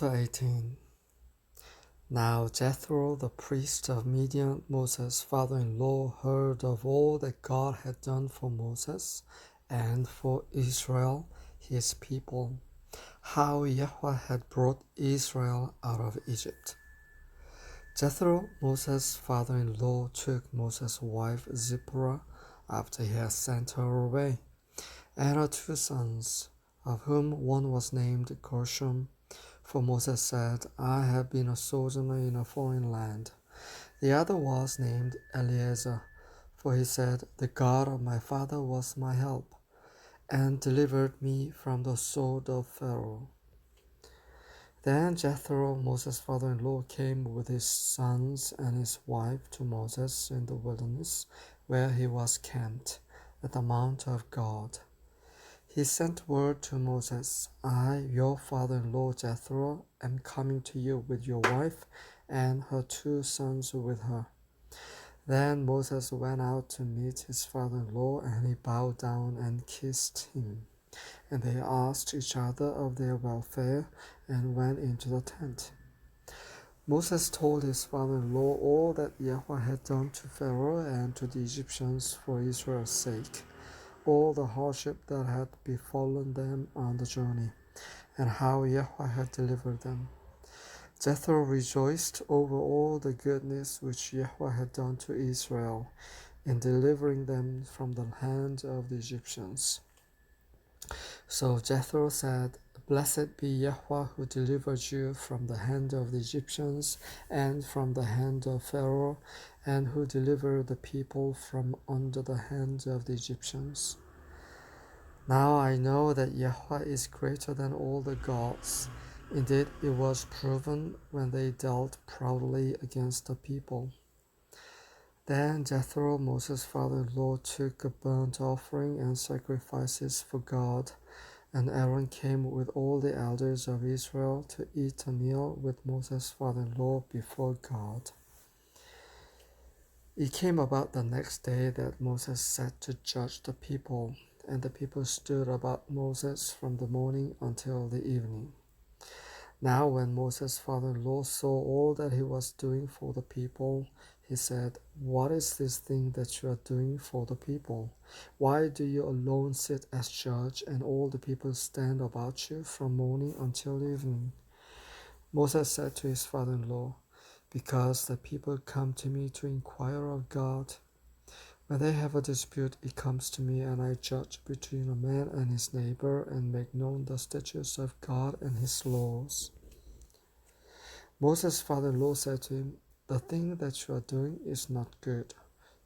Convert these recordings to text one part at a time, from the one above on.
Chapter 18. Now Jethro, the priest of Midian, Moses' father-in-law, heard of all that God had done for Moses and for Israel, his people, how Yahweh had brought Israel out of Egypt. Jethro, Moses' father-in-law, took Moses' wife Zipporah after he had sent her away, and her 2 sons, of whom one was named Gershom. For Moses said, I have been a sojourner in a foreign land. The other was named Eleazar, for he said, The God of my father was my help, and delivered me from the sword of Pharaoh. Then Jethro, Moses' father-in-law, came with his sons and his wife to Moses in the wilderness, where he was camped, at the mount of God. He sent word to Moses, I, your father-in-law Jethro, am coming to you with your wife and her 2 sons with her. Then Moses went out to meet his father-in-law, and he bowed down and kissed him. And they asked each other of their welfare and went into the tent. Moses told his father-in-law all that Yahweh had done to Pharaoh and to the Egyptians for Israel's sake, all the hardship that had befallen them on the journey, and how Yahweh had delivered them. Jethro rejoiced over all the goodness which Yahweh had done to Israel in delivering them from the hand of the Egyptians. So Jethro said, Blessed be Yahweh who delivered you from the hand of the Egyptians and from the hand of Pharaoh, and who delivered the people from under the hand of the Egyptians. Now I know that Yahweh is greater than all the gods. Indeed, it was proven when they dealt proudly against the people. Then Jethro, Moses' father-in-law, took a burnt offering and sacrifices for God, and Aaron came with all the elders of Israel to eat a meal with Moses' father-in-law before God. It came about the next day that Moses sat to judge the people, and the people stood about Moses from the morning until the evening. Now when Moses' father-in-law saw all that he was doing for the people, he said, What is this thing that you are doing for the people? Why do you alone sit as judge, and all the people stand about you from morning until evening? Moses said to his father-in-law, Because the people come to me to inquire of God. When they have a dispute, it comes to me, and I judge between a man and his neighbor, and make known the statutes of God and his laws. Moses' father-in-law said to him, The thing that you are doing is not good.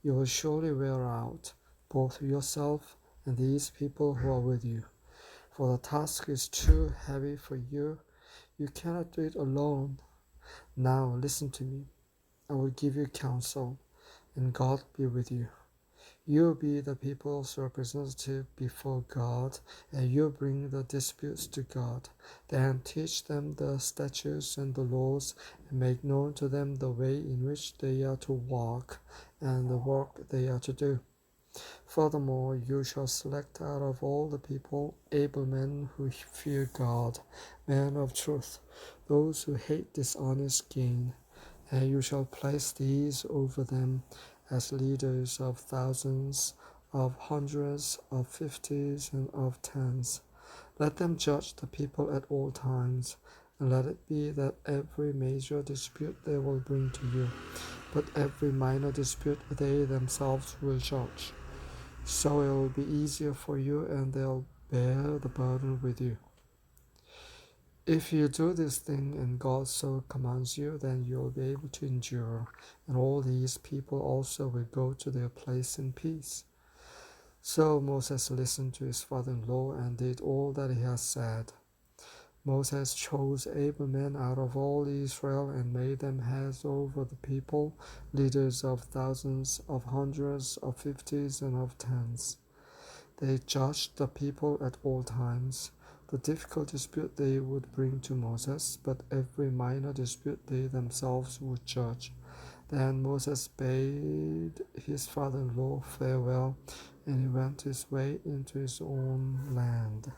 You will surely wear out, both yourself and these people who are with you. For the task is too heavy for you. You cannot do it alone. Now listen to me. I will give you counsel, and God be with you. You be the people's representative before God, and you bring the disputes to God. Then teach them the statutes and the laws, and make known to them the way in which they are to walk, and the work they are to do. Furthermore, you shall select out of all the people able men who fear God, men of truth, those who hate dishonest gain, and you shall place these over them as leaders of thousands, of hundreds, of fifties, and of tens. Let them judge the people at all times, and let it be that every major dispute they will bring to you, but every minor dispute they themselves will judge. So it will be easier for you, and they'll bear the burden with you. If you do this thing and God so commands you, then you will be able to endure, and all these people also will go to their place in peace. So Moses listened to his father-in-law and did all that he had said. Moses chose able men out of all Israel and made them heads over the people, leaders of thousands, of hundreds, of fifties, and of tens. They judged the people at all times. The difficult dispute they would bring to Moses, but every minor dispute they themselves would judge. Then Moses bade his father-in-law farewell, and he went his way into his own land.